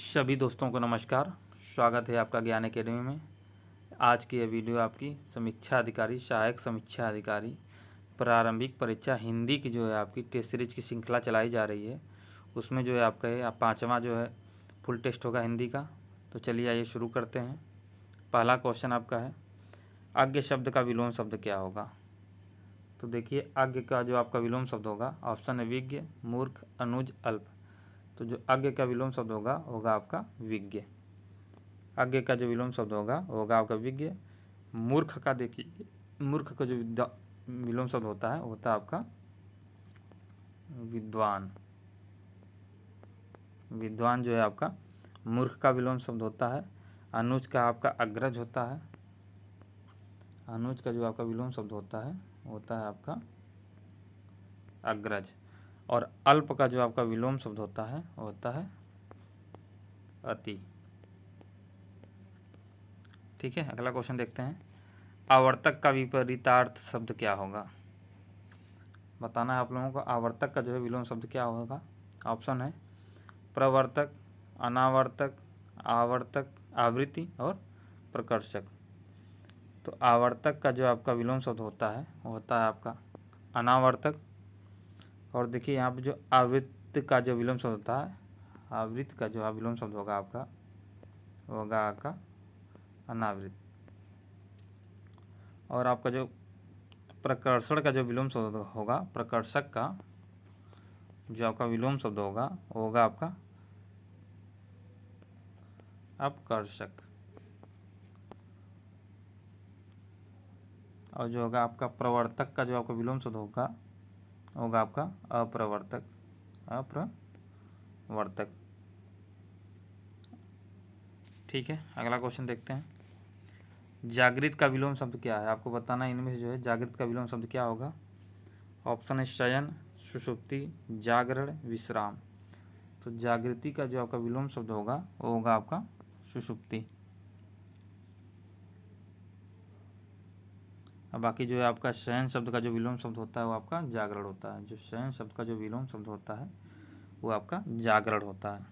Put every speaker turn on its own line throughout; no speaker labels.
सभी दोस्तों को नमस्कार। स्वागत है आपका ज्ञान एकेडमी में। आज की यह वीडियो आपकी समीक्षा अधिकारी, सहायक समीक्षा अधिकारी प्रारंभिक परीक्षा हिंदी की जो है आपकी टेस्ट सीरीज की श्रृंखला चलाई जा रही है। उसमें जो है आपका ये पाँचवा जो है फुल टेस्ट होगा हिंदी का। तो चलिए आइए शुरू करते हैं। पहला क्वेश्चन आपका है, अज्ञ शब्द का विलोम शब्द क्या होगा। तो देखिए, अज्ञ का जो आपका विलोम शब्द होगा, ऑप्शन है विज्ञ, मूर्ख, अनुज, अल्प। तो जो अज्ञ का विलोम शब्द होगा आपका विज्ञ। अज्ञ का जो विलोम शब्द होगा आपका विज्ञ। मूर्ख का देखिए, मूर्ख का जो विलोम शब्द होता है आपका विद्वान। विद्वान जो है आपका मूर्ख का विलोम शब्द होता है। अनुज का आपका अग्रज होता है। अनुज का जो आपका विलोम शब्द होता है आपका अग्रज। और अल्प का जो आपका विलोम शब्द होता है अति। ठीक है, अगला क्वेश्चन देखते हैं। आवर्तक का विपरीतार्थ शब्द क्या होगा। बताना है आप लोगों को आवर्तक का जो है विलोम शब्द क्या होगा। ऑप्शन है प्रवर्तक, अनावर्तक, आवर्तक, आवृत्ति और प्रकर्षक। तो आवर्तक का जो आपका विलोम शब्द होता है आपका अनावर्तक। और देखिए यहाँ पे जो आवृत्त का जो विलोम शब्द होता है, आवृत्त का जो विलोम शब्द होगा आपका अनावृत। और आपका जो प्रकर्षण का जो विलोम शब्द होगा, प्रकर्षक का जो आपका विलोम शब्द होगा आपका अपकर्षक। और जो होगा आपका प्रवर्तक का जो आपका विलोम शब्द होगा आपका अप्रवर्तक। ठीक है, अगला क्वेश्चन देखते हैं। जागृत का विलोम शब्द क्या है। आपको बताना है इनमें से जो है जागृत का विलोम शब्द क्या होगा। ऑप्शन है शयन, सुषुप्ति, जागरण, विश्राम। तो जागृति का जो आपका विलोम शब्द होगा वो होगा आपका सुषुप्ति। और बाकी जो है आपका शयन शब्द का जो विलोम शब्द होता है वो आपका जागरण होता है। जो शयन शब्द का जो विलोम शब्द होता है वो आपका जागरण होता है।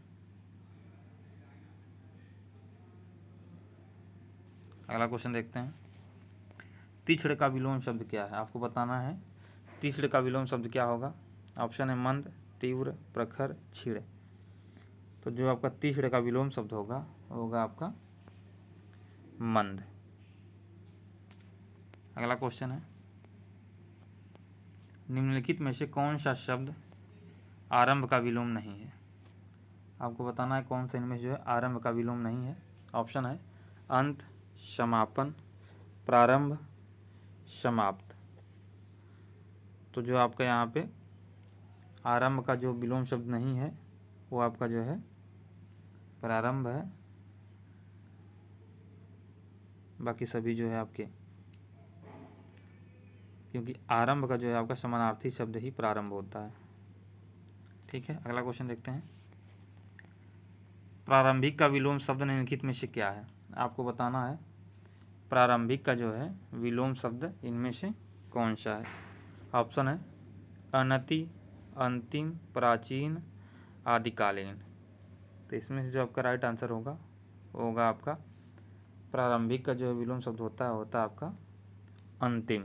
अगला क्वेश्चन देखते हैं। तीक्ष्ण का विलोम शब्द क्या है। आपको बताना है तीक्ष्ण का विलोम शब्द क्या होगा। ऑप्शन है मंद, तीव्र, प्रखर, क्षीण। तो जो आपका तीक्ष्ण का विलोम शब्द होगा आपका मंद। अगला क्वेश्चन है, निम्नलिखित में से कौन सा शब्द आरंभ का विलोम नहीं है। आपको बताना है कौन सा इनमें जो है आरंभ का विलोम नहीं है। ऑप्शन है अंत, समापन, प्रारंभ, समाप्त। तो जो आपका यहाँ पे आरंभ का जो विलोम शब्द नहीं है वो आपका जो है प्रारंभ है। बाकी सभी जो है आपके, क्योंकि आरंभ का जो है आपका समानार्थी शब्द ही प्रारंभ होता है। ठीक है, अगला क्वेश्चन देखते हैं। प्रारंभिक का विलोम शब्द निम्नलिखित में से क्या है। आपको बताना है प्रारंभिक का जो है विलोम शब्द इनमें से कौन सा है। ऑप्शन है अनति, अंतिम, प्राचीन, आदिकालीन। तो इसमें से जो आपका राइट आंसर होगा आपका प्रारंभिक का जो है विलोम शब्द होता है आपका अंतिम।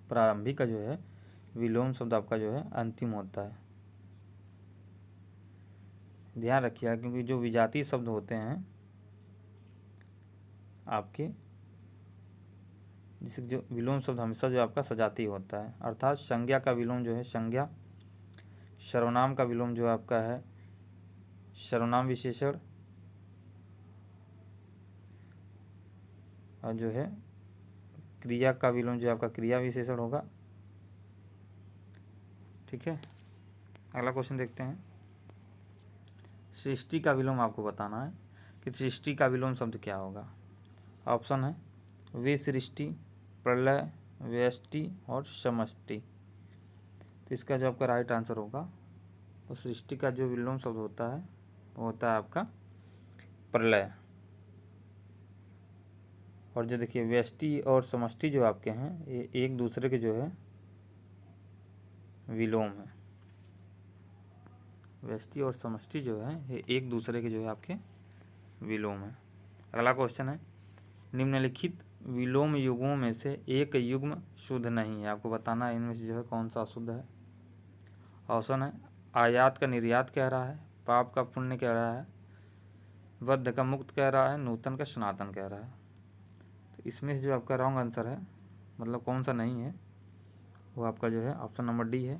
प्रारंभिक का जो है विलोम शब्द आपका जो है अंतिम होता है। ध्यान रखिएगा, क्योंकि जो विजातीय शब्द होते हैं आपके, जिससे जो विलोम शब्द हमेशा जो आपका सजातीय होता है। अर्थात संज्ञा का विलोम जो है संज्ञा, सर्वनाम का विलोम जो आपका है सर्वनाम विशेषण, और जो है क्रिया का विलोम जो आपका क्रिया विशेषण होगा। ठीक है, अगला क्वेश्चन देखते हैं। सृष्टि का विलोम आपको बताना है कि सृष्टि का विलोम शब्द क्या होगा। ऑप्शन है विसृष्टि, प्रलय, व्यष्टि और समष्टि। तो इसका जो आपका राइट आंसर होगा वो सृष्टि का जो विलोम शब्द होता है वो होता है आपका प्रलय। और जो देखिए व्यष्टि और समष्टि जो आपके हैं ये एक दूसरे के जो है विलोम है। व्यष्टि और समष्टि जो है ये एक दूसरे के जो है आपके विलोम है। अगला क्वेश्चन है, निम्नलिखित विलोम युग्मों में से एक युग्म शुद्ध नहीं है, आपको बताना है इनमें से जो है कौन सा अशुद्ध है। ऑप्शन है, आयात का निर्यात कह रहा है, पाप का पुण्य कह रहा है, बद्ध का मुक्त कह रहा है, नूतन का सनातन कह रहा है। तो इसमें से जो आपका रॉन्ग आंसर है, मतलब कौन सा नहीं है, वो आपका जो है ऑप्शन नंबर डी है,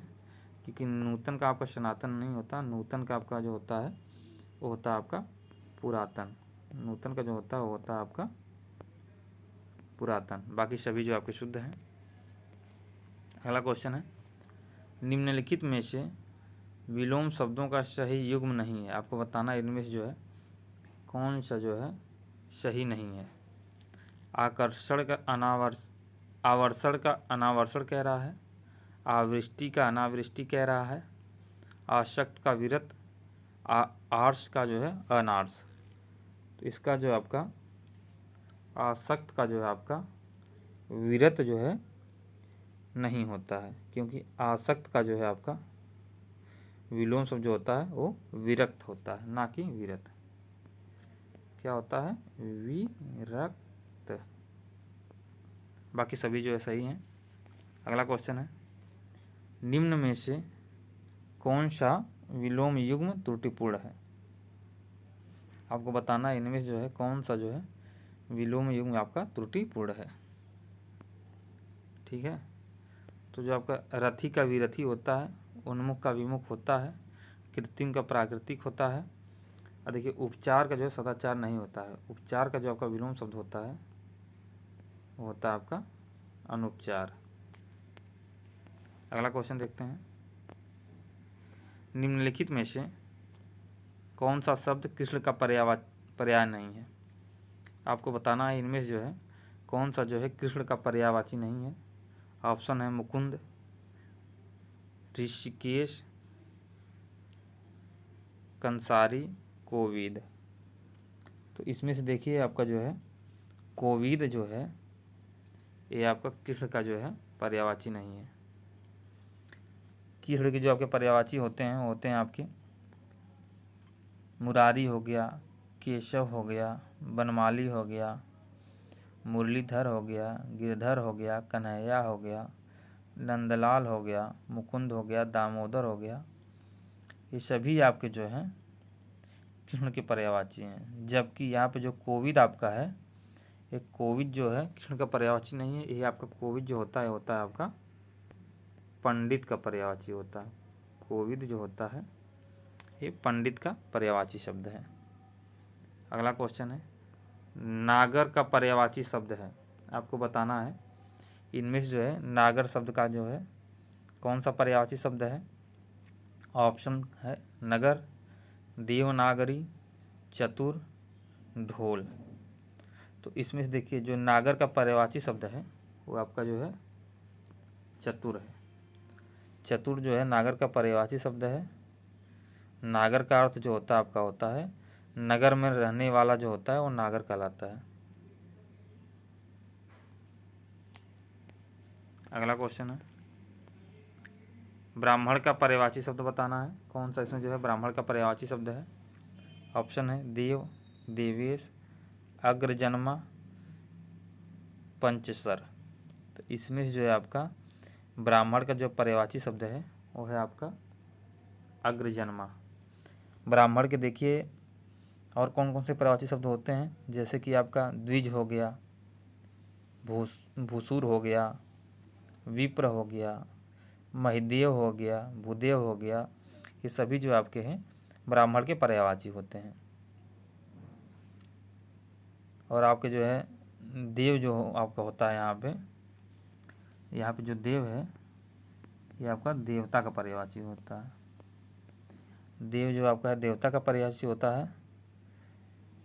क्योंकि नूतन का आपका सनातन नहीं होता, नूतन का आपका जो होता है वो होता है आपका पुरातन। नूतन का जो होता है वो होता है आपका पुरातन, बाकी सभी जो आपके शुद्ध हैं। अगला क्वेश्चन है, निम्नलिखित में से विलोम शब्दों का सही युग्म नहीं है, आपको बताना है इनमें से जो है कौन सा जो है सही नहीं है। आकर्षण का आवर्षण का अनावर्षण कह रहा है, आवृष्टि का अनावृष्टि कह रहा है, आसक्त का विरत, आर्ष का जो है अनार्ष। तो इसका जो आपका आसक्त का जो है आपका विरत जो है नहीं होता है, क्योंकि आसक्त का जो है आपका विलोम शब्द जो होता है वो विरक्त होता है, ना कि विरत। क्या होता है, विरक्त। बाकी सभी जो है सही हैं। अगला क्वेश्चन है, निम्न में से कौन सा विलोम युग्म त्रुटिपूर्ण है, आपको बताना है इनमें से जो है कौन सा जो है विलोम युग्म आपका त्रुटिपूर्ण है। ठीक है, तो जो आपका रथी का विरथी होता है, उन्मुख का विमुख होता है, कृत्रिम का प्राकृतिक होता है, और देखिए उपचार का जो है सदाचार नहीं होता है। उपचार का जो आपका विलोम शब्द होता है वो होता है आपका अनुपचार। अगला क्वेश्चन देखते हैं, निम्नलिखित में से कौन सा शब्द कृष्ण का पर्याय नहीं है, आपको बताना है इनमें से जो है कौन सा जो है कृष्ण का पर्यायवाची नहीं है। ऑप्शन है मुकुंद, ऋषिकेश, कंसारी, कोविद। तो इसमें से देखिए आपका जो है कोविद जो है ये आपका कृष्ण का जो है पर्यायवाची नहीं है। कृष्ण के जो आपके पर्यायवाची होते हैं आपके मुरारी हो गया, केशव हो गया, बनमाली हो गया, मुरलीधर हो गया, गिरधर हो गया, कन्हैया हो गया, नंदलाल हो गया, मुकुंद हो गया, दामोदर हो गया। ये सभी आपके जो हैं कृष्ण के पर्यायवाची हैं। जबकि यहाँ पे जो कोविद आपका है, ये कोविद जो है कृष्ण का पर्यायवाची नहीं है। ये आपका कोविद जो होता है आपका पंडित का पर्यायवाची होता है। कोविद जो होता है ये पंडित का पर्यायवाची शब्द है। अगला क्वेश्चन है, नागर का पर्यायवाची शब्द है, आपको बताना है इनमें से जो है नागर शब्द का जो है कौन सा पर्यायवाची शब्द है। ऑप्शन है नगर, देवनागरी, चतुर, ढोल। तो इसमें से देखिए जो नागर का पर्यायवाची शब्द है वो आपका जो है चतुर है। चतुर जो है नागर का पर्यायवाची शब्द है। नागर का अर्थ जो होता है आपका होता है नगर में रहने वाला जो होता है वो नागर कहलाता है। अगला क्वेश्चन है, ब्राह्मण का पर्यायवाची शब्द बताना है कौन सा इसमें जो है ब्राह्मण का पर्यायवाची शब्द है। ऑप्शन है देव, देवेश, अग्रजन्मा, पंचसर। तो इसमें से जो है आपका ब्राह्मण का जो पर्यायवाची शब्द है वो है आपका अग्रजन्मा। ब्राह्मण के देखिए और कौन कौन से पर्यायवाची शब्द होते हैं, जैसे कि आपका द्विज हो गया, भूसुर हो गया, विप्र हो गया, महिदेव हो गया, भूदेव हो गया। ये सभी जो आपके हैं ब्राह्मण के पर्यायवाची होते हैं। और आपके जो है देव जो आपका होता है यहाँ पे जो देव है ये आपका देवता का पर्यायवाची होता है। देव जो आपका है देवता का पर्यायवाची होता है।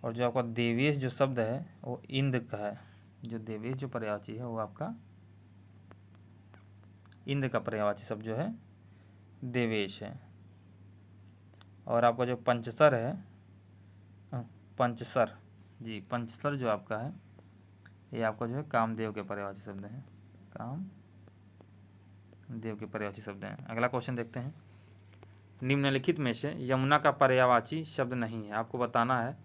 और जो आपका देवेश जो शब्द है वो इंद्र का है। जो देवेश जो पर्यायवाची है वो आपका इंद्र का पर्यायवाची शब्द जो है देवेश है। और आपका जो पंचसर है, पंचसर जी, पंचसर जो आपका है ये आपका जो है कामदेव के पर्यायवाची शब्द हैं। कामदेव के पर्यायवाची शब्द हैं। अगला क्वेश्चन देखते हैं, निम्नलिखित में से यमुना का पर्यायवाची शब्द नहीं है। आपको बताना है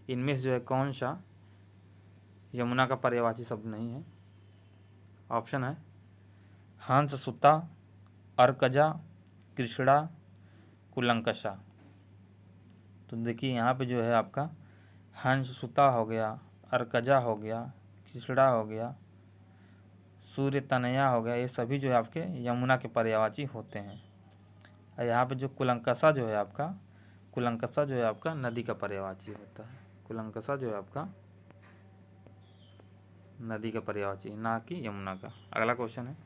इनमें से जो है कौन सा यमुना का पर्यायवाची शब्द नहीं है। ऑप्शन है हंस सुता, अर्कजा, कृष्णा, कुलंकषा। तो देखिए यहाँ पे जो है आपका हंस सुता हो गया, अर्कजा हो गया, कृष्णा हो गया, सूर्य तनया हो गया, ये सभी जो है आपके यमुना के पर्यायवाची होते हैं। और यहाँ पे जो कुलंकषा जो है आपका, कुलंकषा जो है आपका नदी का पर्यायवाची होता है। कुलंकषा जो है आपका नदी का पर्यायवाची, ना कि यमुना का। अगला क्वेश्चन है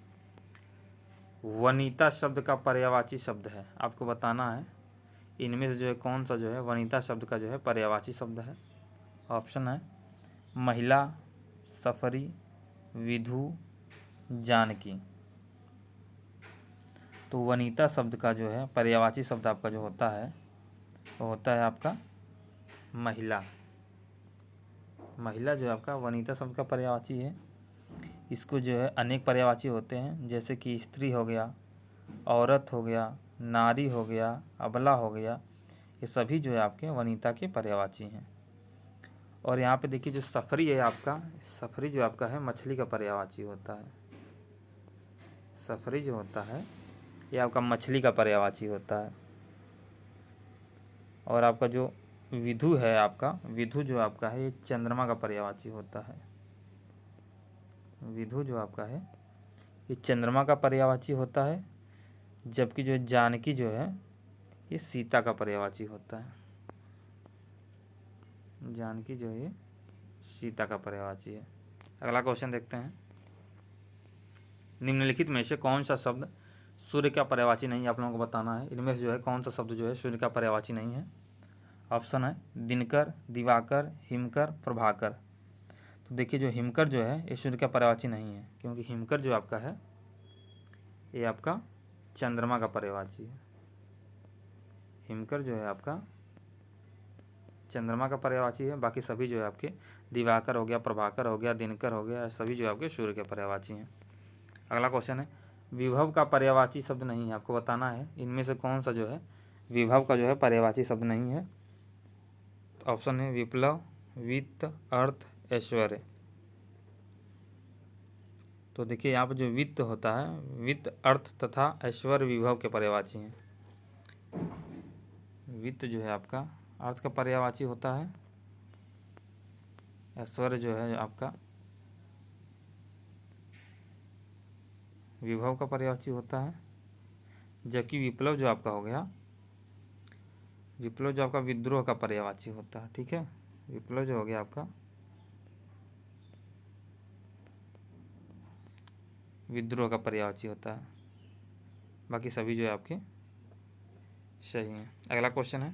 वनिता शब्द का पर्यायवाची शब्द है। आपको बताना है इनमें से जो है कौन सा जो है वनिता शब्द का जो है पर्यायवाची शब्द है। ऑप्शन है महिला, सफरी, विधु, जानकी। तो वनिता शब्द का जो है पर्यायवाची शब्द आपका जो होता है वो होता है आपका महिला। महिला जो है आपका वनिता शब्द का पर्यायवाची है। इसको जो है अनेक पर्यायवाची होते हैं, जैसे कि स्त्री हो गया, औरत हो गया, नारी हो गया, अबला हो गया, ये सभी जो है आपके वनिता के पर्यायवाची हैं। और यहाँ पे देखिए जो सफरी है आपका, सफरी जो आपका है मछली का पर्यायवाची होता है। सफरी जो होता है ये आपका मछली का पर्यायवाची होता है। और आपका जो विधु है आपका, विधु जो आपका है ये चंद्रमा का पर्यायवाची होता है। विधु जो आपका है ये चंद्रमा का पर्यायवाची होता है, जबकि जो जानकी जो है ये सीता का पर्यायवाची होता है। जानकी जो है सीता का पर्यायवाची है। अगला क्वेश्चन देखते हैं निम्नलिखित में से कौन सा शब्द सूर्य का पर्यायवाची नहीं है। आप लोगों को बताना है इनमें से जो है कौन सा शब्द जो है सूर्य का पर्यायवाची नहीं है। ऑप्शन है दिनकर, दिवाकर, हिमकर, प्रभाकर। तो देखिए जो हिमकर जो है ये सूर्य का पर्यायवाची नहीं है, क्योंकि हिमकर जो आपका है ये आपका चंद्रमा का पर्यायवाची है। हिमकर जो है आपका चंद्रमा का पर्यायवाची है। बाकी सभी जो है आपके दिवाकर हो गया, प्रभाकर हो गया, दिनकर हो गया, सभी जो है आपके सूर्य के पर्यायवाची हैं। अगला क्वेश्चन है विभव का पर्यायवाची शब्द नहीं है। आपको बताना है इनमें से कौन सा जो है विभव का जो है पर्यायवाची शब्द नहीं है। तो ऑप्शन है विप्लव, वित्त, अर्थ, ऐश्वर्य। तो देखिए यहाँ पर जो वित्त होता है, वित्त, अर्थ तथा ऐश्वर्य विभव के पर्यायवाची हैं। वित्त जो है आपका अर्थ का पर्यायवाची होता है, ऐश्वर्य जो है आपका विभव का पर्यायवाची होता है, जबकि विप्लव जो आपका हो गया, विप्लव जो आपका विद्रोह का पर्यायवाची होता है। ठीक है, विप्लव जो हो गया आपका विद्रोह का पर्यायवाची होता है। बाकी सभी जो है आपके सही हैं। अगला क्वेश्चन है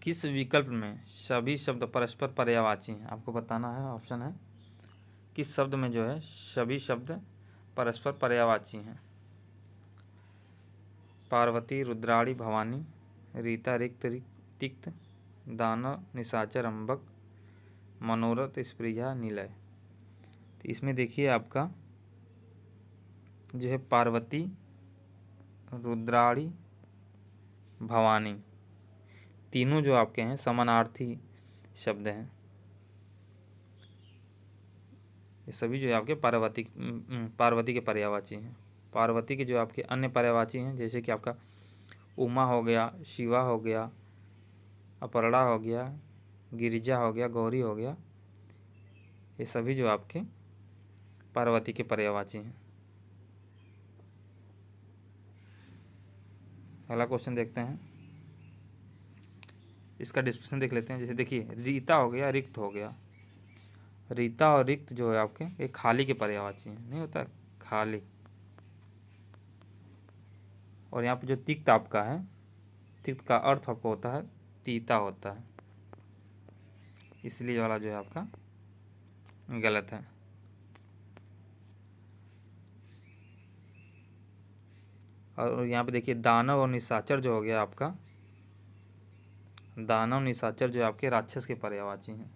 किस विकल्प में सभी शब्द परस्पर पर्यायवाची हैं। आपको बताना है ऑप्शन है किस शब्द में जो है सभी शब्द परस्पर पर्यायवाची हैं। पार्वती, रुद्राणी, भवानी, रीता, रिक्त, तिक्त, दानव, निशाचर, अम्बक, मनोरथ, स्पृहा, निलय। तो इसमें देखिए आपका जो है पार्वती, रुद्राणी, भवानी, तीनों जो आपके हैं समानार्थी शब्द हैं। ये सभी जो है आपके पार्वती के पर्यायवाची हैं। पार्वती के जो आपके अन्य पर्यायवाची हैं, जैसे कि आपका उमा हो गया, शिवा हो गया, अपर्णा हो गया, गिरिजा हो गया, गौरी हो गया, ये सभी जो आपके पार्वती के पर्यायवाची हैं। अगला क्वेश्चन देखते हैं, इसका डिस्क्रिप्शन देख लेते हैं। जैसे देखिए रीता हो गया, रिक्त हो गया। रीता और रिक्त जो है आपके एक खाली के पर्यायवाची हैं, नहीं होता खाली। और यहाँ पे जो तिक्त आपका है, तिक्त का अर्थ आपको होता है तीता होता है, इसलिए वाला जो है आपका गलत है। और यहाँ पे देखिए दानव और निशाचर जो हो गया आपका, दानव निशाचर जो आपके राक्षस के पर्यायवाची हैं।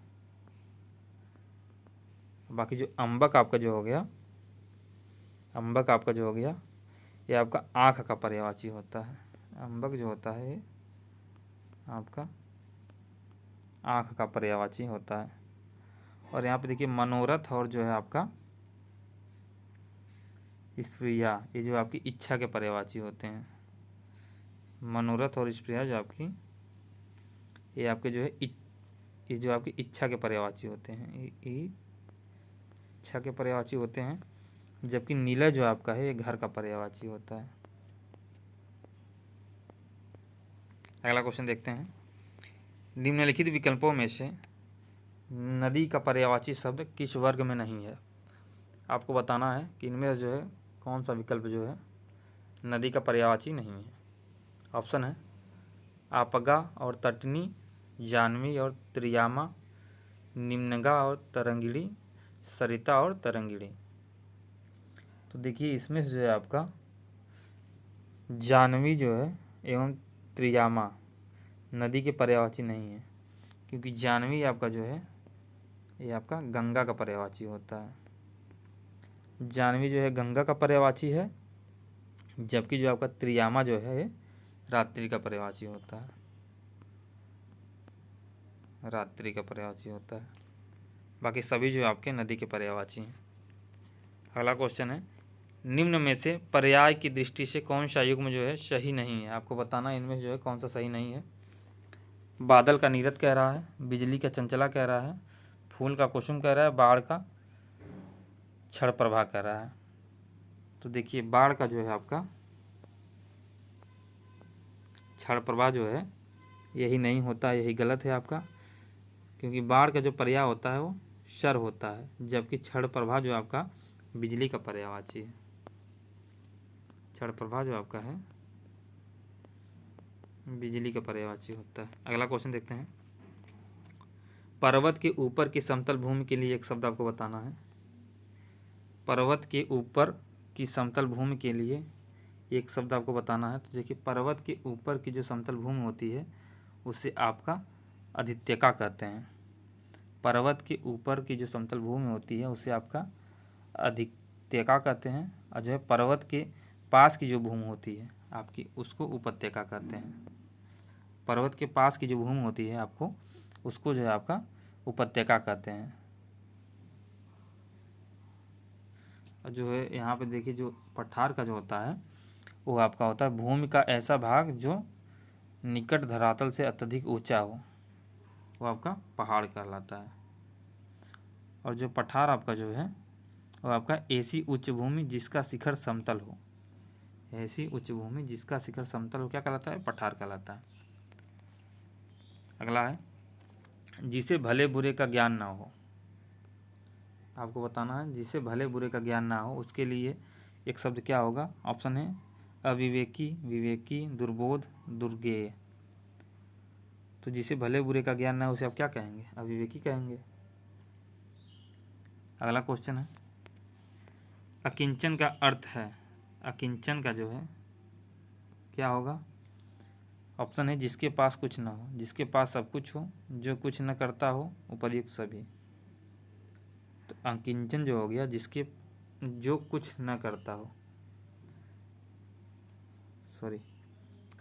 बाकी जो अम्बक आपका जो हो गया, अम्बक आपका जो हो गया ये आपका आँख का पर्यायवाची होता है। अम्बक जो होता है ये आपका आँख का पर्यायवाची होता है। और यहाँ पे देखिए मनोरथ और जो है आपका स्प्रिया, ये जो आपकी इच्छा के पर्यायवाची होते हैं। मनोरथ और स्प्रिया जो आपकी ये आपके जो है ये जो आपकी इच्छा के पर्यायवाची होते हैं, ये इच्छा के पर्यायवाची होते हैं। जबकि नीला जो आपका है ये घर का पर्यायवाची होता है। अगला क्वेश्चन देखते हैं। निम्नलिखित विकल्पों में से नदी का पर्यायवाची शब्द किस वर्ग में नहीं है? आपको बताना है कि इनमें जो है कौन सा विकल्प जो है नदी का पर्यायवाची नहीं है। ऑप्शन है आपगा और तटनी, जानवी और त्रियामा, निम्नगा और तरंगिणी, सरिता और तरंगिणी। तो देखिए इसमें से जो है आपका जानवी जो है एवं त्रियामा नदी के पर्यायवाची नहीं है, क्योंकि जानवी आपका जो है ये आपका गंगा का पर्यायवाची होता है। जानवी जो है गंगा का पर्यायवाची है, जबकि जो आपका त्रियामा जो है रात्रि का पर्यायवाची होता है। रात्रि का पर्यायवाची होता है। बाकी सभी जो आपके नदी के पर्यायवाची हैं। अगला क्वेश्चन है निम्न में से पर्याय की दृष्टि से कौन सा युग्म जो है सही नहीं है? आपको बताना इनमें जो है कौन सा सही नहीं है। बादल का नीरद कह रहा है, बिजली का चंचला कह रहा है, फूल का कुसुम कह रहा है, बाढ़ का क्षण प्रभा कह रहा है। तो देखिए बाढ़ का जो है आपका क्षण प्रभा जो है यही नहीं होता, यही गलत है आपका, क्योंकि बाढ़ का जो पर्याय होता है वो शर होता है, जबकि क्षण प्रभा जो आपका बिजली का पर्यायवाची है। क्षण प्रभा जो आपका है बिजली का पर्यायवाची होता है। अगला क्वेश्चन देखते हैं। पर्वत के ऊपर की समतल भूमि के लिए एक शब्द आपको बताना है। पर्वत के ऊपर की समतल भूमि के लिए एक शब्द आपको बताना है। तो देखिए पर्वत के ऊपर की जो समतल भूमि होती है उसे आपका अधित्यका कहते हैं। पर्वत के ऊपर की जो समतल भूमि होती है उसे आपका अधित्यका कहते हैं, और जो है पर्वत के पास की जो भूमि होती है आपकी उसको उपत्यका कहते हैं। पर्वत के पास की जो भूमि होती है आपको उसको जो है आपका उपत्यका कहते हैं। और जो है यहाँ पे देखिए जो पठार का जो होता है वो आपका होता है भूमि का ऐसा भाग जो निकट धरातल से अत्यधिक ऊंचा हो, वो आपका पहाड़ कहलाता है। और जो पठार आपका जो है वो आपका ऐसी उच्च भूमि जिसका शिखर समतल हो। ऐसी उच्च भूमि जिसका शिखर समतल हो क्या कहलाता है? पठार कहलाता है। अगला है जिसे भले बुरे का ज्ञान ना हो। आपको बताना है जिसे भले बुरे का ज्ञान ना हो उसके लिए एक शब्द क्या होगा। ऑप्शन है अविवेकी, विवेकी, दुर्बोध, दुर्गेय। तो जिसे भले बुरे का ज्ञान ना हो उसे आप क्या कहेंगे? अविवेकी कहेंगे। अगला क्वेश्चन है अकिंचन का अर्थ है, अकिंचन का जो है क्या होगा? ऑप्शन है जिसके पास कुछ ना हो, जिसके पास सब कुछ हो, जो कुछ न करता हो, उपर्युक्त सभी। तो अकिंचन जो हो गया जिसके जो कुछ न करता हो, सॉरी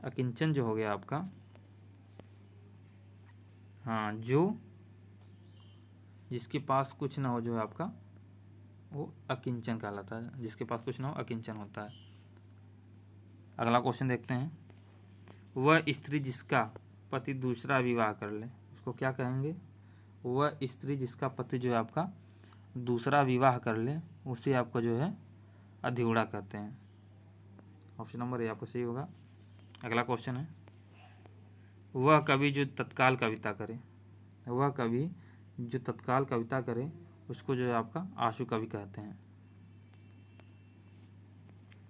अकिंचन जो हो गया आपका, हाँ जो जिसके पास कुछ ना हो जो है आपका वो अकिंचन कहलाता है। जिसके पास कुछ ना हो अकिंचन होता है। अगला क्वेश्चन देखते हैं। वह स्त्री जिसका पति दूसरा विवाह कर ले उसको क्या कहेंगे? वह स्त्री जिसका पति जो है आपका दूसरा विवाह कर ले उसे आपको जो है अधिउड़ा कहते हैं। ऑप्शन नंबर ए आपको सही होगा। अगला क्वेश्चन है वह कवि जो तत्काल कविता करे, वह कवि जो तत्काल कविता करे उसको जो है आपका आशु कवि कहते हैं।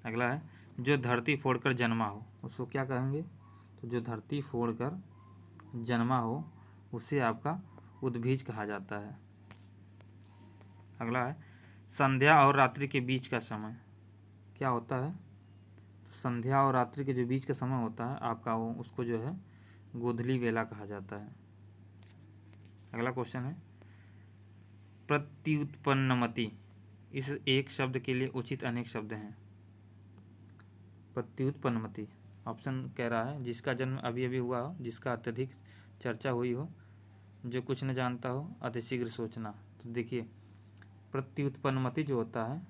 अगला है जो धरती फोड़कर जन्मा हो उसको क्या कहेंगे? तो जो धरती फोड़कर जन्मा हो उसे आपका उद्भिज कहा जाता है। अगला है संध्या और रात्रि के बीच का समय क्या होता है? तो संध्या और रात्रि के जो बीच का समय होता है आपका वो उसको जो है गोधली वेला कहा जाता है। अगला क्वेश्चन है प्रत्युत्पन्नमति इस एक शब्द के लिए उचित अनेक शब्द हैं। प्रत्युत्पन्नमति। ऑप्शन कह रहा है जिसका जन्म अभी अभी हुआ हो, जिसका अत्यधिक चर्चा हुई हो, जो कुछ न जानता हो, अतिशीघ्र सोचना। तो देखिए प्रत्युत्पन्नमति जो होता है,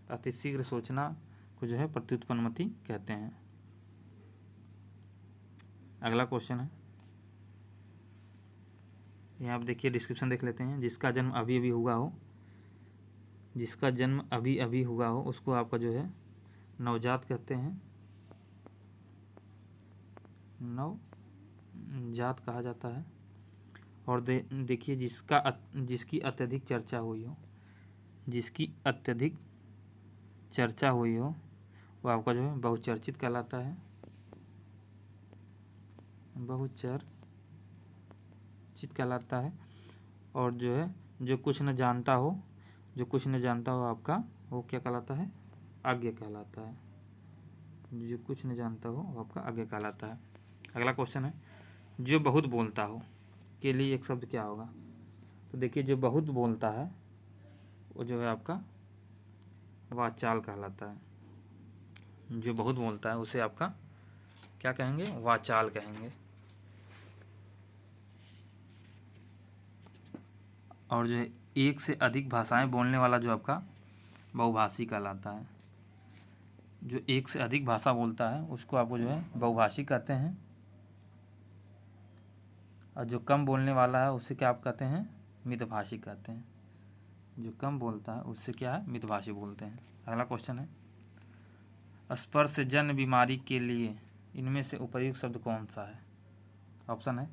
अतिशीघ्र सोचना को जो है प्रत्युत्पन्नमति कहते हैं। अगला क्वेश्चन है, यहाँ आप देखिए डिस्क्रिप्शन देख लेते हैं। जिसका जन्म अभी अभी हुआ हो, जिसका जन्म अभी अभी हुआ हो उसको आपका जो है नवजात कहते हैं, नवजात कहा जाता है। और देखिए जिसकी अत्यधिक चर्चा हुई हो, जिसकी अत्यधिक चर्चा हुई हो वो आपका जो है बहुचर्चित कहलाता है, बहुचर्चित कहलाता है। और जो है जो कुछ न जानता हो, जो कुछ न जानता हो आपका वो क्या कहलाता है, अज्ञ कहलाता है। जो कुछ न जानता हो वो आपका अज्ञ कहलाता है। अगला क्वेश्चन है, जो बहुत बोलता हो के लिए एक शब्द क्या होगा। तो देखिए जो बहुत बोलता है वो जो है आपका वाचाल कहलाता है। जो बहुत बोलता है उसे आपका क्या कहेंगे, वाचाल कहेंगे। और जो है एक से अधिक भाषाएं बोलने वाला जो आपका बहुभाषी कहलाता है। जो एक से अधिक भाषा बोलता है उसको आपको जो है बहुभाषी कहते हैं। और जो कम बोलने वाला है उसे क्या आप कहते हैं, मितभाषी कहते हैं। जो कम बोलता है उससे क्या है, मितभाषी बोलते हैं। अगला क्वेश्चन है, स्पर्शजन्य बीमारी के लिए इनमें से उपयुक्त शब्द कौन सा है। ऑप्शन है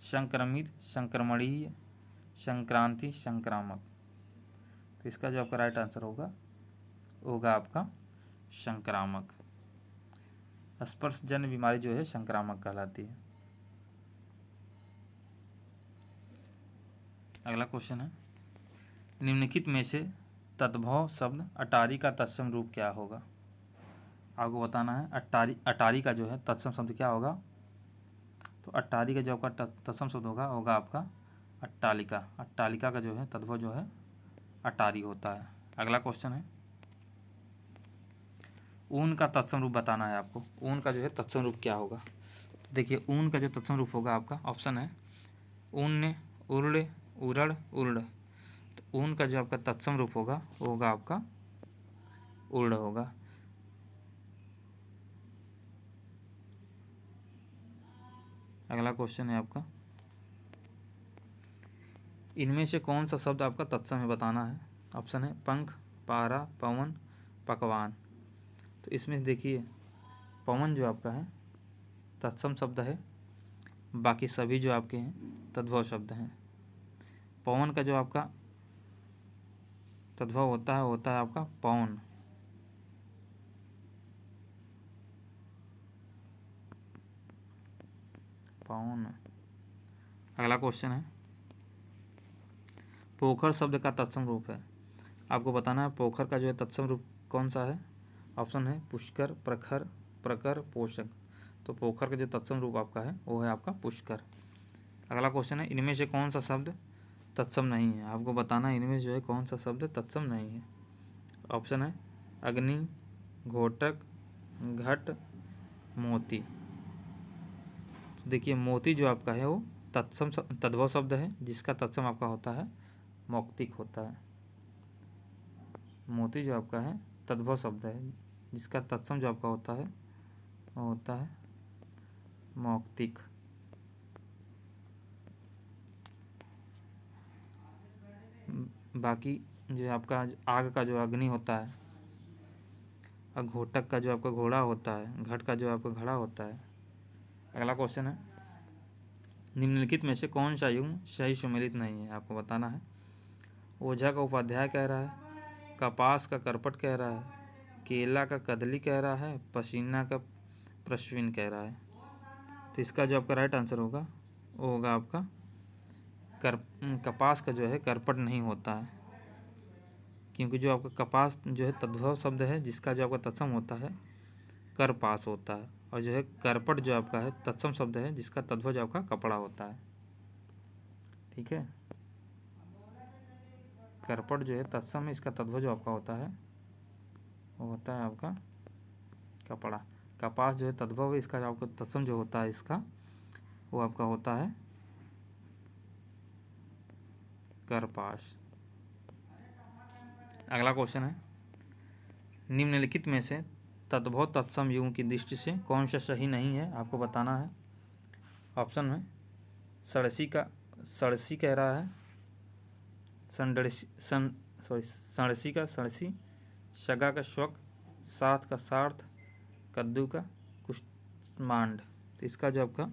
संक्रमित, संक्रमणीय, संक्रांति, संक्रामक। तो इसका जो आपका राइट आंसर होगा आपका संक्रामक। स्पर्शजन्य बीमारी जो है संक्रामक कहलाती है। अगला क्वेश्चन है, निम्नलिखित में से तद्भव शब्द अटारी का तत्सम रूप क्या होगा। आपको बताना है अटारी का जो है तत्सम शब्द क्या होगा। तो अटारी का जो आपका तत्सम शब्द होगा आपका अट्टालिका। अट्टालिका का जो है तद्भव जो है अटारी होता है। अगला क्वेश्चन है, ऊन का तत्सम रूप बताना है आपको। ऊन का जो है तत्सम रूप क्या होगा। तो देखिए ऊन का जो तत्सम रूप होगा आपका ऑप्शन है ऊन, उर्ड़, उरड़, उर्ड़। तो ऊन का जो आपका तत्सम रूप होगा वो होगा आपका उर्ड़ होगा। अगला क्वेश्चन है आपका, इनमें से कौन सा शब्द आपका तत्सम है बताना है। ऑप्शन है पंख, पारा, पवन, पकवान। तो इसमें देखिए पवन जो आपका है तत्सम शब्द है, बाकी सभी जो आपके हैं तद्भव शब्द हैं। पवन का जो आपका तद्भव होता है आपका पवन। पवन। अगला क्वेश्चन है, पोखर शब्द का तत्सम रूप है। आपको बताना है पोखर का जो है तत्सम रूप कौन सा है। ऑप्शन है पुष्कर, प्रखर, प्रकर, पोषक। तो पोखर का जो तत्सम रूप आपका है वो है आपका पुष्कर। अगला क्वेश्चन है, इनमें से कौन सा शब्द तत्सम नहीं है। आपको बताना है इनमें जो है कौन सा शब्द तत्सम नहीं है। ऑप्शन है अग्नि, घोटक, घट, मोती। तो देखिए मोती जो आपका है वो तद्भव शब्द है, जिसका तत्सम आपका होता है मौक्तिक होता है। मोती जो आपका है तद्भव शब्द है, जिसका तत्सम जो आपका होता है वो होता है मौक्तिक। बाकी जो आपका आग का जो अग्नि होता है, और घोटक का जो आपका घोड़ा होता है, घट का जो आपका घड़ा होता है। अगला क्वेश्चन है, निम्नलिखित में से कौन सा युग्म सही सुमेलित नहीं है। आपको बताना है ओझा का उपाध्याय कह रहा है, कपास का करपट कह रहा है, केला का कदली कह रहा है, पसीना का प्रश्विन कह रहा है। तो इसका जो आपका राइट आंसर होगा वो होगा आपका कपास का जो है करपट नहीं होता है, क्योंकि जो आपका कपास जो है तद्भव शब्द है, जिसका जो आपका तत्सम होता है करपास होता है। और जो है करपट जो आपका है तत्सम शब्द है, जिसका तद्भव जो आपका कपड़ा होता है। ठीक है, करपट जो है तत्सम है, इसका तद्भव जो आपका होता है वो होता है आपका कपड़ा। कपास जो है तद्भव है, इसका आपका तत्सम जो होता है इसका वो आपका होता है करपास। अगला क्वेश्चन है, निम्नलिखित में से तद्भव तत्सम युग्म की दृष्टि से कौन सा सही नहीं है, आपको बताना है। ऑप्शन में सड़सी कह रहा है, सड़सी का सड़सी, शगा का स्वक, साथ का सार्थ, कद्दू का कुष्मांड। तो इसका जो आपका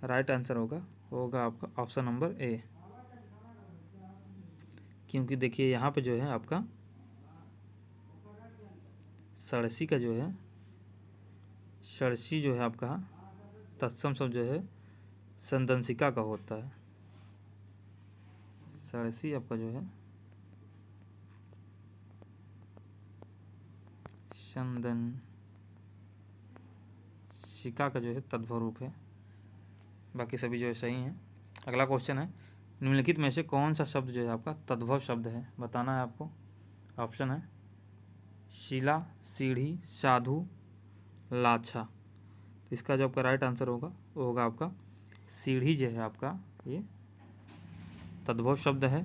राइट आंसर होगा आपका ऑप्शन नंबर ए। क्योंकि देखिए यहाँ पे जो है आपका सड़सी का जो है, सड़सी जो है आपका तत्सम शब्द जो है संदंशिका का होता है। सड़सी आपका जो है संदंशिका का जो है तद्भव रूप है। बाकी सभी जो है सही हैं। अगला क्वेश्चन है, निम्नलिखित में से कौन सा शब्द जो है आपका तद्भव शब्द है, बताना है आपको। ऑप्शन है शिला, सीढ़ी, साधु, लाछा। तो इसका जो आपका राइट आंसर होगा वो होगा आपका सीढ़ी जो है आपका ये तद्भव शब्द है।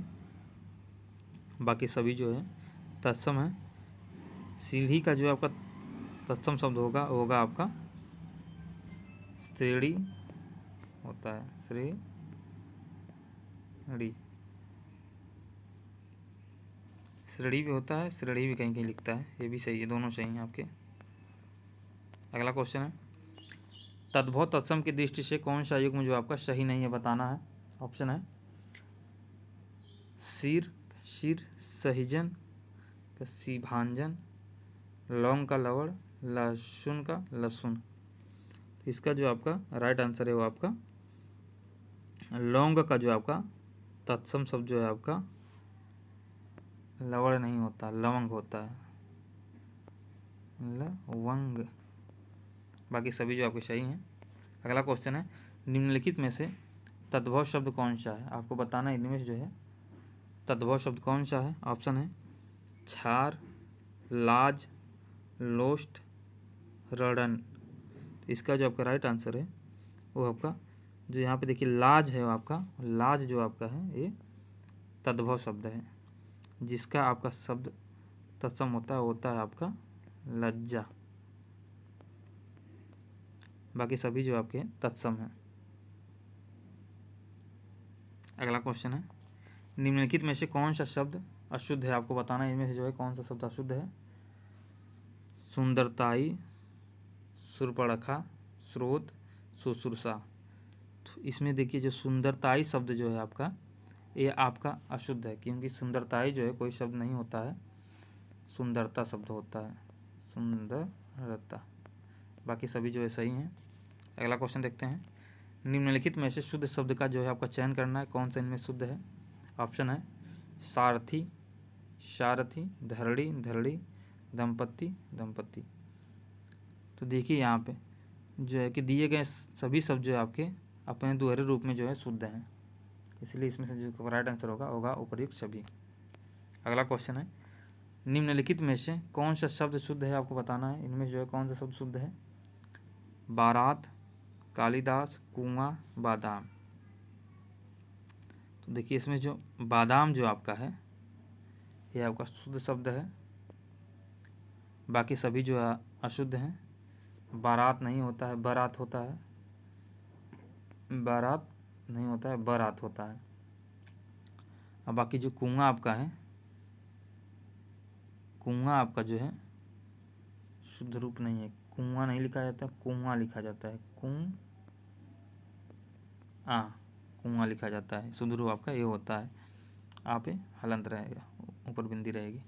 बाकी सभी जो है तत्सम है। सीढ़ी का जो आपका तत्सम शब्द होगा आपका श्रेणी होता है, श्रेणी। श्रेणी भी होता है, श्रेणी भी कहीं कहीं लिखता है, ये भी सही है, दोनों सही हैं आपके। अगला क्वेश्चन है, तद्भव तत्सम की दृष्टि से कौन सा युग्म जो आपका सही नहीं है, बताना है। ऑप्शन है सिर सहिजन का सीभांजन, लौंग का लवण, लहसुन का लहसुन। तो इसका जो आपका राइट आंसर है वो आपका लौंग का जो आपका तत्सम शब्द जो है आपका लवण नहीं होता, लवंग होता है, लवंग। बाकी सभी जो आपके सही हैं। अगला क्वेश्चन है, निम्नलिखित में से तद्भव शब्द कौन सा है, आपको बताना है। इनमें से जो है तद्भव शब्द कौन सा है। ऑप्शन है छार, लाज, लोस्ट, रड़न। तो इसका जो आपका राइट आंसर है वो आपका जो यहाँ पे देखिए लाज है, वो आपका लाज जो आपका है ये तद्भव शब्द है, जिसका आपका शब्द तत्सम होता है आपका लज्जा। बाकी सभी जो आपके तत्सम हैं। अगला क्वेश्चन है, निम्नलिखित में से कौन सा शब्द अशुद्ध है, आपको बताना है। इनमें से जो है कौन सा शब्द अशुद्ध है। सुंदरताई, सुरपड़खा, स्रोत, सुश्रूषा। तो इसमें देखिए जो सुंदरताई शब्द जो है आपका ये आपका अशुद्ध है, क्योंकि सुंदरताई जो है कोई शब्द नहीं होता है, सुंदरता शब्द होता है, सुंदरता। बाकी सभी जो है सही हैं। अगला क्वेश्चन देखते हैं, निम्नलिखित में से शुद्ध शब्द का जो है आपका चयन करना है, कौन सा इनमें शुद्ध है। ऑप्शन है सारथी, सारथी, धरड़ी, धरड़ी, दंपत्ति, दंपत्ति। तो देखिए यहाँ पे जो है कि दिए गए सभी शब्द जो है आपके अपने दोहरे रूप में जो है शुद्ध हैं, इसलिए इसमें से जो राइट आंसर होगा उपर्युक्त सभी। अगला क्वेश्चन है, निम्नलिखित में से कौन सा शब्द शुद्ध है, आपको बताना है। इनमें जो है कौन सा शब्द शुद्ध है। बारात, कालिदास, कुआं, बादाम। तो देखिए इसमें जो बादाम जो आपका है ये आपका शुद्ध शब्द है, बाकी सभी जो है अशुद्ध हैं। बारात नहीं होता है, बारात होता है, बारात नहीं होता है, बारात होता है। और बाकी जो कुआं आपका है, कुआं आपका जो है शुद्ध रूप नहीं है, कुआं नहीं लिखा जाता, कुआं लिखा जाता है, कुआं लिखा जाता है। शुद्ध रूप आपका ये होता है, आप हलंत रहेगा, ऊपर बिंदी रहेगी।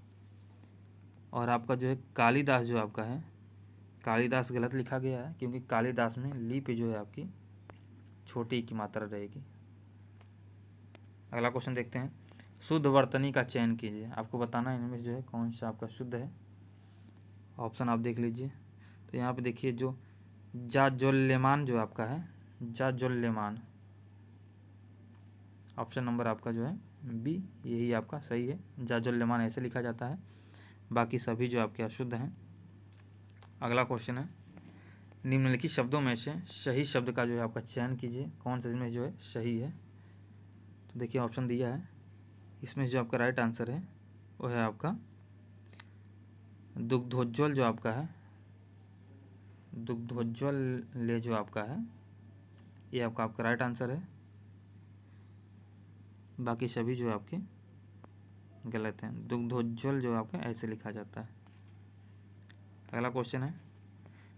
और आपका जो है कालिदास जो आपका है, कालिदास गलत लिखा गया है, क्योंकि कालिदास में ली पे जो है आपकी छोटी की मात्रा रहेगी। अगला क्वेश्चन देखते हैं, शुद्ध वर्तनी का चयन कीजिए, आपको बताना है इनमें जो है कौन सा आपका शुद्ध है। ऑप्शन आप देख लीजिए। तो यहाँ पे देखिए जो जाज्वल्यमान जो आपका है, जाज्वल्यमान, ऑप्शन नंबर आपका जो है बी, यही आपका सही है। जाज्वल्यमान ऐसे लिखा जाता है, बाकी सभी जो आपके अशुद्ध हैं। अगला क्वेश्चन है, निम्नलिखित शब्दों में से सही शब्द का जो है आपका चयन कीजिए, कौन सा इसमें जो है सही है। तो देखिए ऑप्शन दिया है, इसमें जो आपका राइट आंसर है वो है आपका दुग्धोज्ज्वल, जो आपका है दुग्धोज्ज्वल ले जो आपका है ये आपका राइट आंसर है। बाकी सभी जो आपके गलत हैं। दुग्धोज्ज्वल जो आपका ऐसे लिखा जाता है। अगला क्वेश्चन है,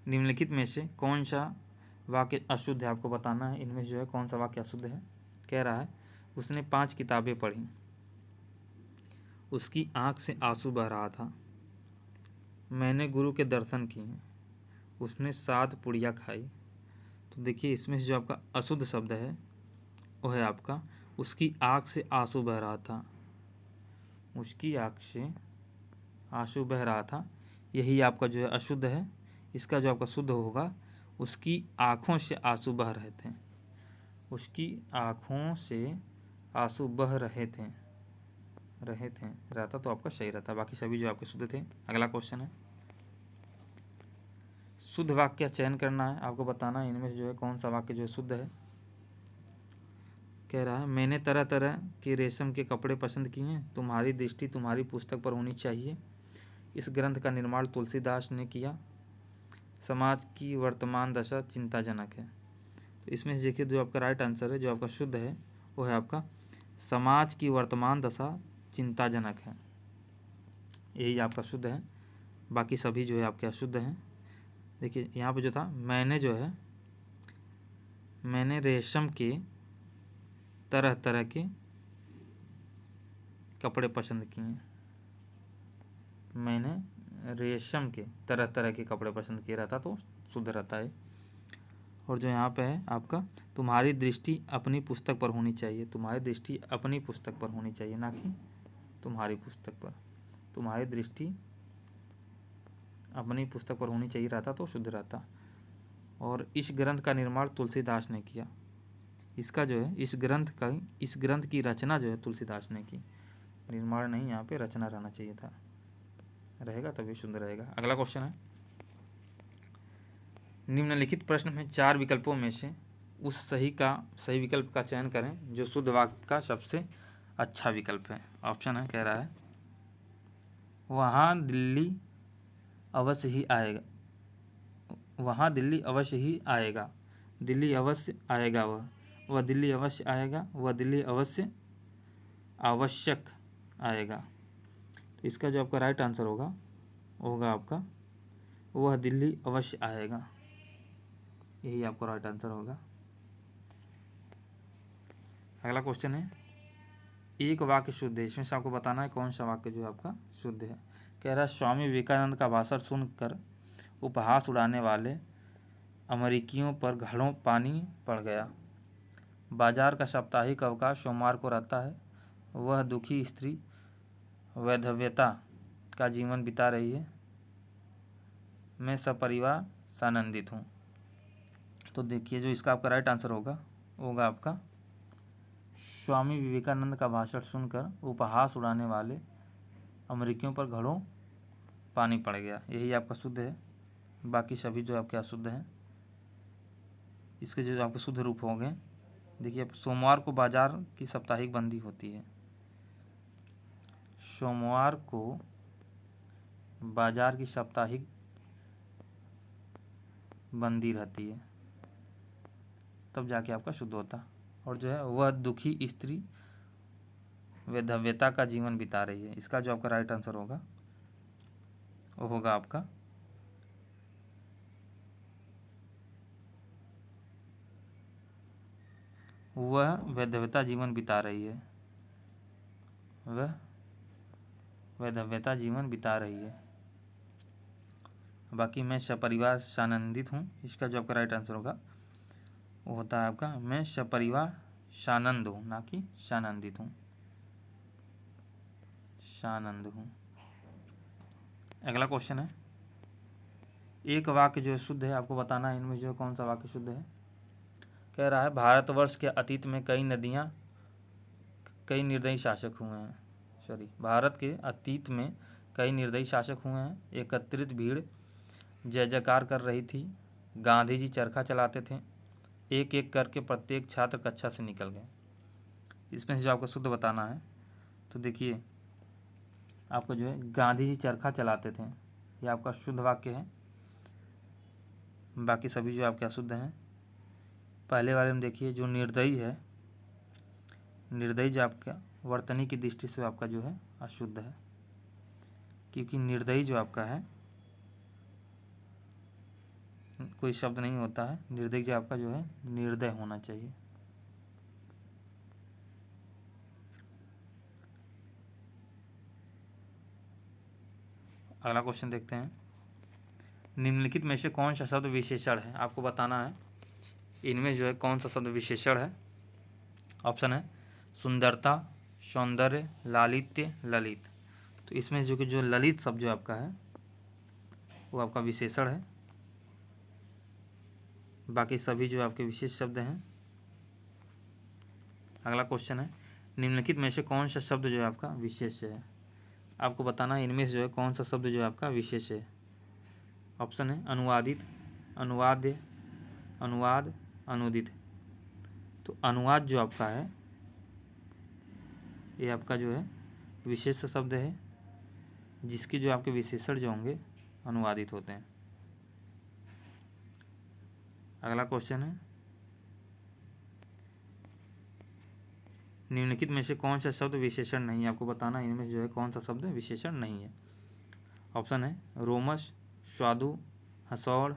निम्नलिखित में से कौन सा वाक्य अशुद्ध है, आपको बताना है इनमें जो है कौन सा वाक्य अशुद्ध है। कह रहा है उसने 5 किताबें पढ़ी, उसकी आंख से आंसू बह रहा था, मैंने गुरु के दर्शन किए, उसने 7 पुड़िया खाई। तो देखिए इसमें जो आपका अशुद्ध शब्द है वो है आपका उसकी आंख से आंसू बह रहा था। उसकी आंख से आंसू बह रहा था, यही आपका जो है अशुद्ध है। इसका जो आपका शुद्ध होगा उसकी आँखों से आंसू बह रहे थे। उसकी आँखों से आंसू बह रहे थे रहता तो आपका सही रहता। बाकी सभी जो आपके शुद्ध थे। अगला क्वेश्चन है, शुद्ध वाक्य का चयन करना है, आपको बताना है इनमें से जो है कौन सा वाक्य जो है शुद्ध है। कह रहा है मैंने तरह तरह के रेशम के कपड़े पसंद किए हैं, तुम्हारी दृष्टि तुम्हारी पुस्तक पर होनी चाहिए। इस ग्रंथ का निर्माण तुलसीदास ने किया, समाज की वर्तमान दशा चिंताजनक है। तो इसमें से देखिए जो आपका राइट आंसर है, जो आपका शुद्ध है वो है आपका समाज की वर्तमान दशा चिंताजनक है, यही आपका शुद्ध है। बाकी सभी जो है आपके अशुद्ध हैं। देखिए यहाँ पे जो था मैंने रेशम के तरह तरह के कपड़े पसंद किए, मैंने रेशम के तरह तरह के कपड़े पसंद किए रहता तो शुद्ध रहता है। और जो यहाँ पे है आपका तुम्हारी दृष्टि अपनी पुस्तक पर होनी चाहिए, तुम्हारी दृष्टि अपनी पुस्तक पर होनी चाहिए, ना कि तुम्हारी पुस्तक पर। तुम्हारी दृष्टि अपनी पुस्तक पर होनी चाहिए रहता तो शुद्ध रहता। और इस ग्रंथ का निर्माण तुलसीदास ने किया, इसका जो है इस ग्रंथ की रचना जो है तुलसीदास ने की, निर्माण नहीं, यहाँ पे रचना रहना चाहिए था, रहेगा तभी शुद्ध रहेगा। अगला क्वेश्चन है, निम्नलिखित प्रश्न में 4 विकल्पों में से उस सही विकल्प का चयन करें जो शुद्ध वाक्य का सबसे अच्छा विकल्प है। ऑप्शन है, कह रहा है वहाँ दिल्ली अवश्य ही आएगा, वहाँ दिल्ली अवश्य ही आएगा, दिल्ली अवश्य आएगा, वह दिल्ली अवश्य आएगा, वह दिल्ली अवश्य आवश्यक आएगा। तो इसका जो आपका राइट आंसर होगा आपका वह दिल्ली अवश्य आएगा, यही आपका राइट आंसर होगा। अगला क्वेश्चन है, एक वाक्य शुद्ध है, इसमें से आपको बताना है कौन सा वाक्य जो आपका शुद्ध है। कह रहा है स्वामी विवेकानंद का भाषण सुनकर उपहास उड़ाने वाले अमेरिकियों पर घड़ों पानी पड़ गया, बाजार का साप्ताहिक अवकाश सोमवार को रहता है, वह दुखी स्त्री वैधव्यता का जीवन बिता रही है, मैं सपरिवार सानंदित हूँ। तो देखिए जो इसका आपका राइट आंसर होगा आपका स्वामी विवेकानंद का भाषण सुनकर उपहास उड़ाने वाले अमेरिकियों पर घड़ों पानी पड़ गया, यही आपका शुद्ध है। बाकी सभी जो आपके अशुद्ध हैं। इसके जो आपके शुद्ध रूप होंगे, देखिए सोमवार को बाजार की साप्ताहिक बंदी होती है, सोमवार को बाजार की साप्ताहिक बंदी रहती है, तब जाके आपका शुद्ध होता। और जो है वह दुखी स्त्री वैधव्यता का जीवन बिता रही है, इसका जो आपका राइट आंसर होगा वो होगा आपका वह वैधव्यता जीवन बिता रही है, वह वैधव्यता जीवन बिता रही है। बाकी मैं सपरिवार सानंदित हूँ, इसका जो आपका राइट आंसर होगा वो होता है आपका मैं सपरिवार सानंद हूँ, ना कि सानंदित हूँ, सानंद हूँ। अगला क्वेश्चन है, एक वाक्य जो शुद्ध है, आपको बताना है इनमें जो कौन सा वाक्य शुद्ध है। कह रहा है भारतवर्ष के अतीत में कई निर्दयी शासक हुए हैं, भारत के अतीत में कई निर्दयी शासक हुए हैं, एकत्रित भीड़ जय जयकार कर रही थी, गांधी जी चरखा चलाते थे। एक एक करके प्रत्येक छात्र कक्षा से निकल गए। इसमें से जो आपको शुद्ध बताना है, तो देखिए आपको जो है गांधी जी चरखा चलाते थे, ये आपका शुद्ध वाक्य है। बाकी सभी जो आपके अशुद्ध हैं। पहले वाले में देखिए जो निर्दयी है, निर्दयी जो आपका वर्तनी की दृष्टि से आपका जो है अशुद्ध है, क्योंकि निर्दयी जो आपका है कोई शब्द नहीं होता है। निर्दयी जो आपका जो है निर्दय होना चाहिए। अगला क्वेश्चन देखते हैं। निम्नलिखित में से कौन सा शब्द विशेषण है? आपको बताना है इनमें जो है कौन सा शब्द विशेषण है। ऑप्शन है सुंदरता, सौंदर्य, लालित्य, ललित। तो इसमें जो कि जो ललित शब्द जो आपका है वो आपका विशेषण है। बाकी सभी जो आपके विशेष शब्द हैं। अगला क्वेश्चन है निम्नलिखित में से कौन सा शब्द जो है आपका विशेष है? आपको बताना है इनमें से जो है कौन सा शब्द जो है आपका विशेष है। ऑप्शन है अनुवादित, अनुवाद्य, अनुवाद, अनुदित। तो अनुवाद जो आपका है ये आपका जो है विशेष शब्द है, जिसके जो आपके विशेषण जो होंगे अनुवादित होते हैं। अगला क्वेश्चन है निम्नलिखित में से कौन सा शब्द विशेषण नहीं है? आपको बताना इनमें से जो है कौन सा शब्द विशेषण नहीं है। ऑप्शन है रोमश, स्वादु, हसौड़,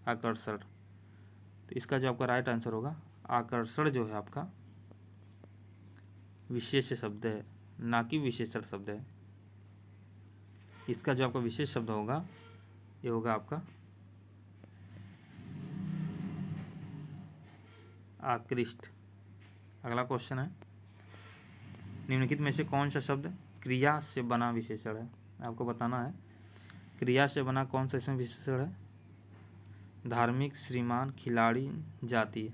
आकर्षण। तो इसका जो आपका राइट आंसर होगा आकर्षण जो है आपका विशेष शब्द है, ना कि विशेषण शब्द है। इसका जो आपका विशेष शब्द होगा ये होगा आपका आकृष्ट। अगला क्वेश्चन है निम्नलिखित में से कौन सा शब्द क्रिया से बना विशेषण है? आपको बताना है क्रिया से बना कौन सा इसमें विशेषण है। धार्मिक, श्रीमान, खिलाड़ी, जातीय।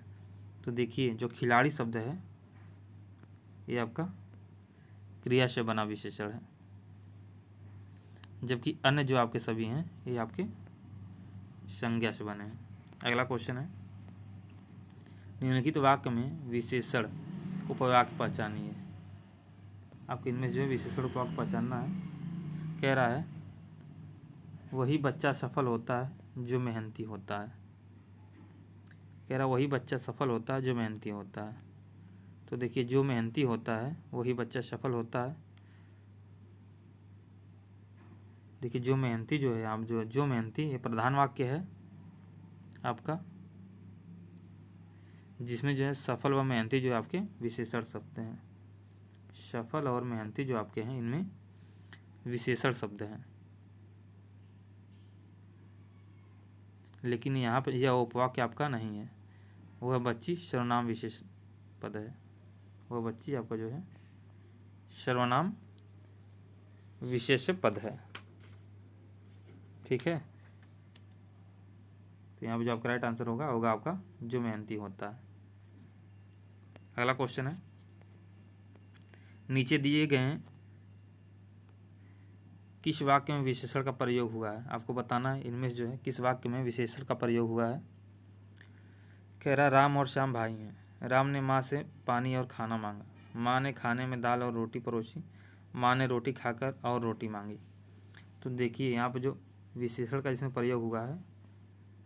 तो देखिए जो खिलाड़ी शब्द है ये आपका क्रिया से बना विशेषण है, जबकि अन्य जो आपके सभी हैं ये आपके संज्ञा से बने हैं। अगला क्वेश्चन है निम्नलिखित वाक्य में विशेषण उपवाक्य पहचानिए। आपको इनमें जो है विशेषण उपवाक्य पहचानना है। कह रहा है वही बच्चा सफल होता है जो मेहनती होता है। कह रहा वही बच्चा सफल होता है जो मेहनती होता है। तो देखिए जो मेहनती होता है वही बच्चा सफल होता है। देखिए जो मेहनती जो है आप जो मेहनती ये प्रधान वाक्य है आपका, जिसमें जो है सफल व मेहनती जो आपके विशेषण शब्द हैं। सफल और मेहनती जो आपके हैं इनमें विशेषण शब्द हैं। लेकिन यहाँ पर यह उपवाक्य आपका नहीं है। वह बच्ची सर्वनाम विशेष पद है। वह बच्ची आपका जो है सर्वनाम विशेष पद है। ठीक है, तो यहाँ पर जो आपका राइट आंसर होगा आपका जो मेहनती होता है। अगला क्वेश्चन है नीचे दिए गए किस वाक्य में विशेषण का प्रयोग हुआ है? आपको बताना है इनमें जो है किस वाक्य में विशेषण का प्रयोग हुआ है। कह रहा राम और श्याम भाई हैं। राम ने माँ से पानी और खाना मांगा। माँ ने खाने में दाल और रोटी परोसी। माँ ने रोटी खाकर और रोटी मांगी। तो देखिए यहाँ पर जो विशेषण का जिसमें प्रयोग हुआ है,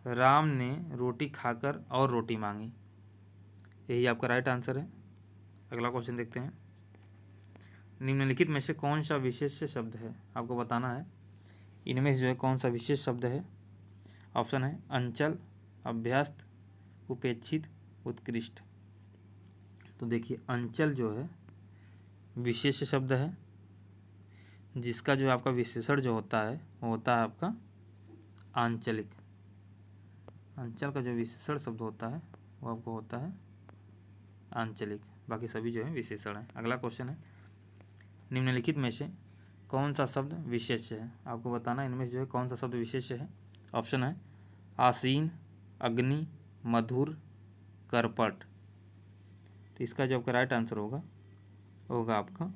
राम ने रोटी खाकर और रोटी मांगी, यही आपका राइट आंसर है। अगला क्वेश्चन देखते हैं निम्नलिखित में से कौन सा विशेष शब्द है? आपको बताना है इनमें से जो है कौन सा विशेष शब्द है। ऑप्शन है अंचल, अभ्यस्त, उपेक्षित, उत्कृष्ट। तो देखिए अंचल जो है विशेष शब्द है, जिसका जो आपका विशेषण जो होता है वो होता है आपका आंचलिक। अंचल का जो विशेषण शब्द होता है वो आपको होता है आंचलिक। बाकी सभी जो है विशेषण है। अगला क्वेश्चन है निम्नलिखित में से कौन सा शब्द विशेष है? आपको बताना इनमें से जो है कौन सा शब्द विशेष है। ऑप्शन है आसीन, अग्नि, मधुर, करपट। तो इसका जो आपका राइट आंसर होगा आपका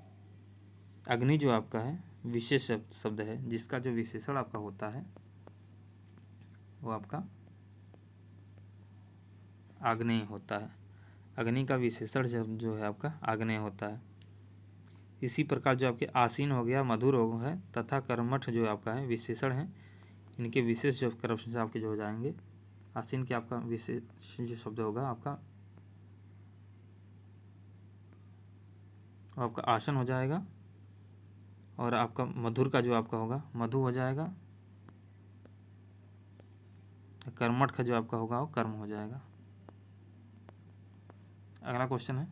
अग्नि जो आपका है विशेष शब्द है, जिसका जो विशेषण आपका होता है वो आपका आग्नेय होता है। अग्नि का विशेषण शब्द जो है आपका आग्नेय होता है। इसी प्रकार जो आपके आसीन हो गया, मधुर हो है तथा कर्मठ जो आपका है विशेषण है। इनके विशेष जो क्रम आपके जो हो जाएंगे। आसीन के आपका विशेष जो शब्द होगा आपका आपका आसन हो जाएगा, और आपका मधुर का जो आपका होगा मधु हो जाएगा। कर्मठ का जो आपका होगा वो कर्म हो जाएगा। अगला क्वेश्चन है,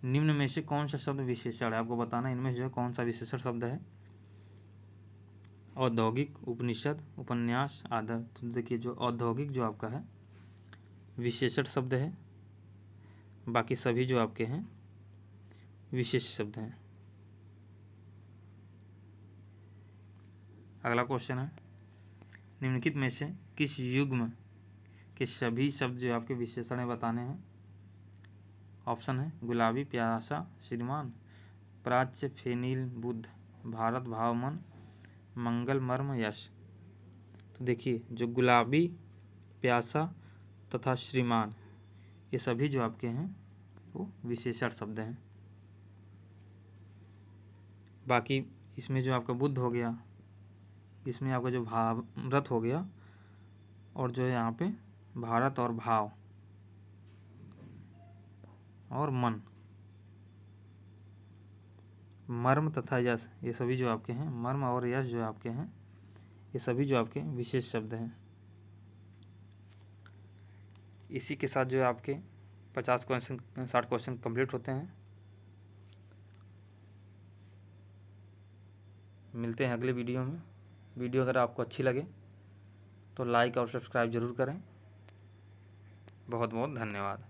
निम्न में से कौन सा शब्द विशेषण है? आपको बताना है इनमें से जो है कौन सा विशेषण शब्द है। औद्योगिक, उपनिषद, उपन्यास, आदर। तो देखिए जो औद्योगिक जो आपका है विशेषण शब्द है, बाकी सभी जो आपके हैं विशेष शब्द हैं। अगला क्वेश्चन है, निम्नलिखित में से किस युग्म के सभी शब्द जो आपके विशेषण है बताने हैं। ऑप्शन है गुलाबी, प्यासा, श्रीमान, प्राच्य, फेनील, बुद्ध, भारत, भावमन, मंगल, मर्म, यश। तो देखिए जो गुलाबी, प्यासा तथा श्रीमान ये सभी जो आपके हैं वो विशेषण शब्द हैं। बाकी इसमें जो आपका बुद्ध हो गया, इसमें आपका जो भारत हो गया, और जो है यहाँ पे भारत और भाव और मन, मर्म तथा यश ये सभी जो आपके हैं, मर्म और यश जो आपके हैं ये सभी जो आपके विशेष शब्द हैं। इसी के साथ जो है आपके 50 क्वेश्चन 60 क्वेश्चन कंप्लीट होते हैं। मिलते हैं अगले वीडियो में। वीडियो अगर आपको अच्छी लगे तो लाइक और सब्सक्राइब ज़रूर करें। बहुत बहुत धन्यवाद।